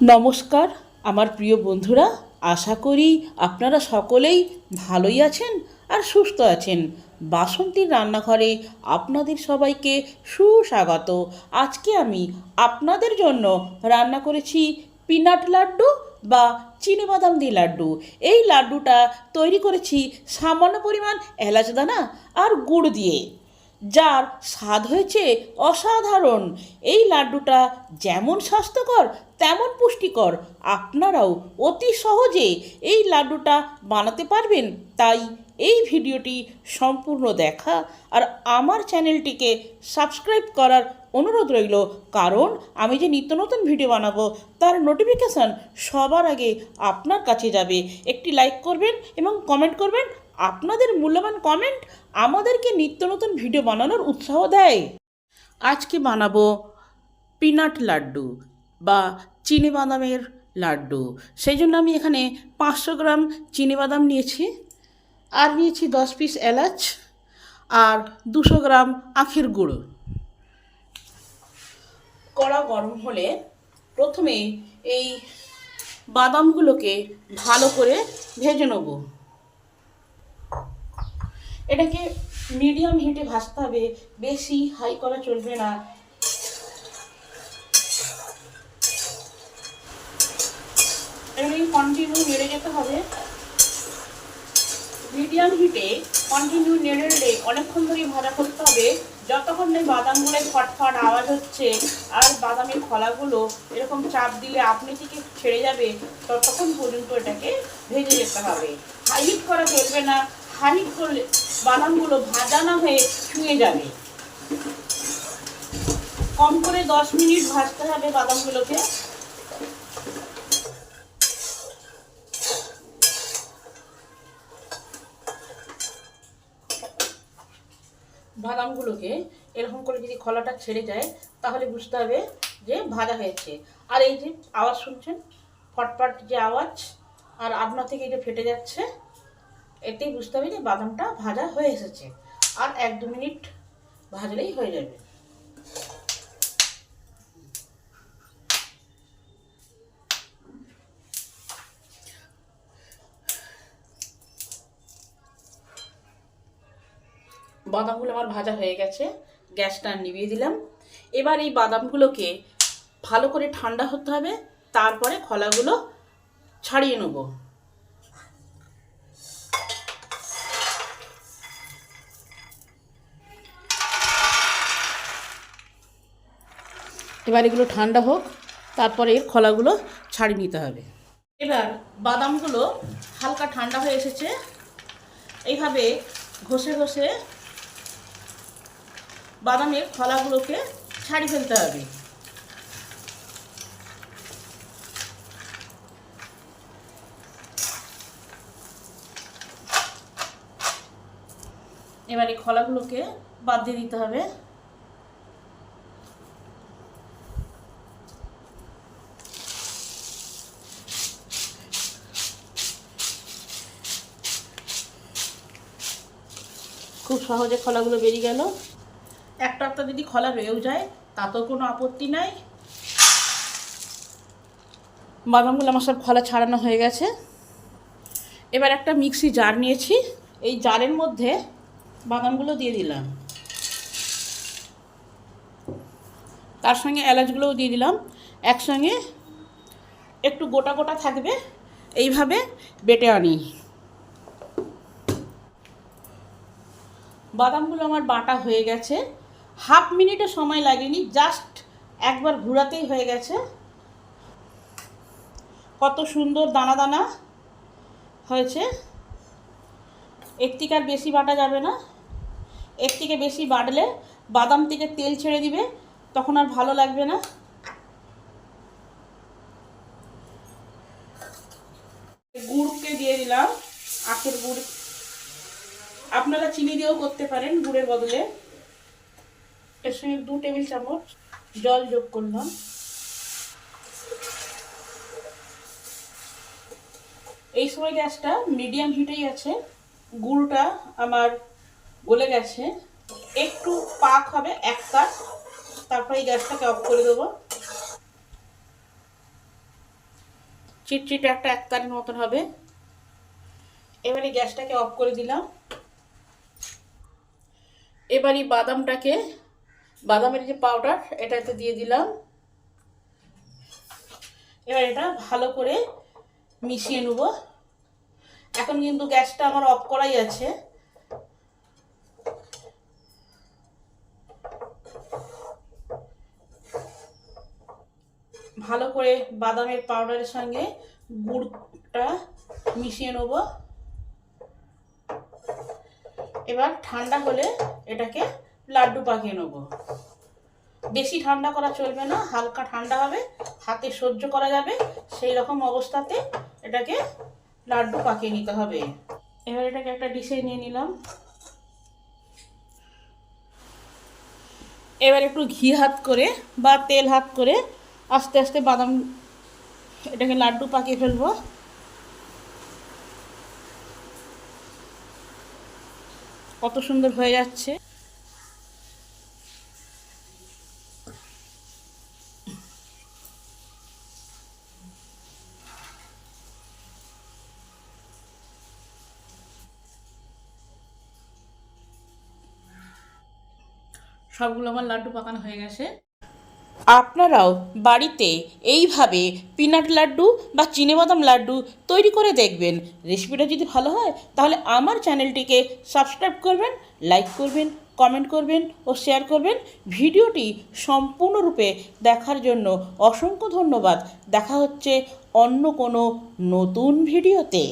নমস্কার আমার প্রিয় বন্ধুরা, আশা করি আপনারা সকলেই ভালোই আছেন আর সুস্থ আছেন। বাসন্তীর রান্নাঘরে আপনাদের সবাইকে সুস্বাগত। আজকে আমি আপনাদের জন্য রান্না করেছি পিনাট লাড্ডু বা চিনিবাদাম দিয়ে লাড্ডু। এই লাড্ডুটা তৈরি করেছি সামান্য পরিমাণ এলাচ দানা আর গুড় দিয়ে, যার স্বাদ হয়েছে অসাধারণ। এই লাড্ডুটা যেমন স্বাস্থ্যকর তেমন পুষ্টিকর। আপনারাও অতি সহজে এই লাড্ডুটা বানাতে পারবেন। তাই এই ভিডিওটি সম্পূর্ণ দেখা আর আমার চ্যানেলটিকে সাবস্ক্রাইব করার অনুরোধ রইল, কারণ আমি যে নিত্য নতুন ভিডিও বানাবো তার নোটিফিকেশান সবার আগে আপনার কাছে যাবে। একটি লাইক করবেন এবং কমেন্ট করবেন। আপনাদের মূল্যবান কমেন্ট আমাদেরকে নিত্য নতুন ভিডিও বানানোর উৎসাহ দেয়। আজকে বানাবো পিনাট লাড্ডু বা চিনিবাদামের লাড্ডু। সেই জন্য আমি এখানে 500 গ্রাম চিনিবাদাম নিয়েছি, আর নিয়েছি 10 পিস এলাচ আর 200 গ্রাম আখের গুঁড়ো। কড়া গরম হলে প্রথমে এই বাদামগুলোকে ভালো করে ভেজে নেব। এটাকে মিডিয়াম হিটে ভাজতে হবে, বেশি হাই করা চলবে না। এটাকে কন্টিনিউ নেড়ে যেতে হবে। মিডিয়াম হিটে কন্টিনিউ নেড়ে নেড়ে অনেকক্ষণ ধরে ভাজা করতে হবে, যতক্ষণ না বাদামগুলোয় ফটফট আওয়াজ হচ্ছে আর বাদামের খোলাগুলো এরকম চাপ দিলে আপনি থেকে ছেড়ে যাবে, ততক্ষণ পর্যন্ত এটাকে ভেজে যেতে হবে। হাই হিট করা চলবে না, হাই হিট করলে বাদামগুলো ভাজা না হয়ে ছুঁয়ে যাবে। কম করে 10 মিনিট ভাজতে হবে বাদামগুলোকে। বাদামগুলোকে এরকম করে যদি খোলাটা ছেড়ে যায় তাহলে বুঝতে হবে যে ভাজা হয়েছে। আর এই যে আওয়াজ শুনছেন, ফটফট যে আওয়াজ আর আপনা থেকে যে ফেটে যাচ্ছে, এতেই বুঝতে হবে যে বাদামটা ভাজা হয়ে এসেছে। আর 1-2 মিনিট ভাজলেই হয়ে যাবে। বাদামগুলো আমার ভাজা হয়ে গেছে, গ্যাসটা নিভিয়ে দিলাম। এবার এই বাদামগুলোকে ভালো করে ঠান্ডা হতে হবে, তারপরে খোলাগুলো ছাড়িয়ে নেব। এবার এগুলো ঠান্ডা হোক, তারপরে এর খোলাগুলো ছাড়িয়ে নিতে হবে। এবার বাদামগুলো হালকা ঠান্ডা হয়ে এসেছে, এইভাবে ঘষে ঘষে বাদামের খোলাগুলোকে ছাড়িয়ে ফেলতে হবে। এবার এই খোলাগুলোকে বাদ দিয়ে দিতে হবে। খুব সহজে খোলাগুলো বেরিয়ে গেল। একটা যদি খোলা রয়েও যায় তাতেও কোনো আপত্তি নাই। বাদামগুলো আমার সব খোলা ছাড়ানো হয়ে গেছে। এবার একটা মিক্সি জার নিয়েছি, এই জারের মধ্যে বাদামগুলো দিয়ে দিলাম, তার সঙ্গে এলাচগুলোও দিয়ে দিলাম। একসঙ্গে একটু গোটা গোটা থাকবে, এইভাবে বেটে আনি। বাদামগুলো আমার বাটা হয়ে গেছে, হাফ মিনিটে সময় লাগেনি, জাস্ট একবার ঘোরাতেই হয়ে গেছে। কত সুন্দর দানা দানা হয়েছে। এর থেকে আর বেশি বাটা যাবে না, এর থেকে বেশি বাটলে বাদাম থেকে তেল ছেড়ে দিবে, তখন আর ভালো লাগবে না। গুড়কে দিয়ে দিলাম, আখের গুড়, আপনারা চিনি দিয়েও করতে পারেন গুড়ের বদলে। এর সঙ্গে 2 টেবিল চামচ জল যোগ করলাম। এই সময় গ্যাসটা মিডিয়াম হিটেই আছে। গুড়টা আমার গলে গেছে, একটু পাক হবে 1 কাপ, তারপরে এই গ্যাসটাকে অফ করে দেবো। চিটচিটে একটা একতারের মতন হবে। এবারে গ্যাসটাকে অফ করে দিলাম। এবারে বাদামের যে পাউডার এটাতে দিয়ে দিলাম। এবার এটা ভালো করে মিশিয়ে নেব। এখন কিন্তু গ্যাসটা আমার অফ করাই আছে। ভালো করে বাদামের পাউডারের সঙ্গে গুড়টা মিশিয়ে নেব। এবার ঠান্ডা হলে এটাকে লাড্ডু পাকিয়ে নেব। বেশি ঠান্ডা করা চলবে না, হালকা ঠান্ডা হবে, হাতে সহ্য করা যাবে সেই রকম অবস্থাতে এটাকে লাড্ডু পাকিয়ে নিতে হবে। এবার এটাকে একটা ডিশে নিয়ে নিলাম। এবার একটু ঘি হাত করে বা তেল হাত করে আস্তে আস্তে বাদাম এটাকে লাড্ডু পাকিয়ে ফেলবো। কত সুন্দর হয়ে যাচ্ছে। সবগুলো আমার লাড্ডু পাকানো হয়ে গেছে। আপনারাও বাড়িতে এইভাবে পিনাট লাড্ডু বা চিনেবাদাম লাড্ডু তৈরি করে দেখবেন। রেসিপিটা যদি ভালো হয় তাহলে আমার চ্যানেলটিকে সাবস্ক্রাইব করবেন, লাইক করবেন, কমেন্ট করবেন ও শেয়ার করবেন। ভিডিওটি সম্পূর্ণরূপে দেখার জন্য অসংখ্য ধন্যবাদ। দেখা হচ্ছে অন্য কোনো নতুন ভিডিওতে।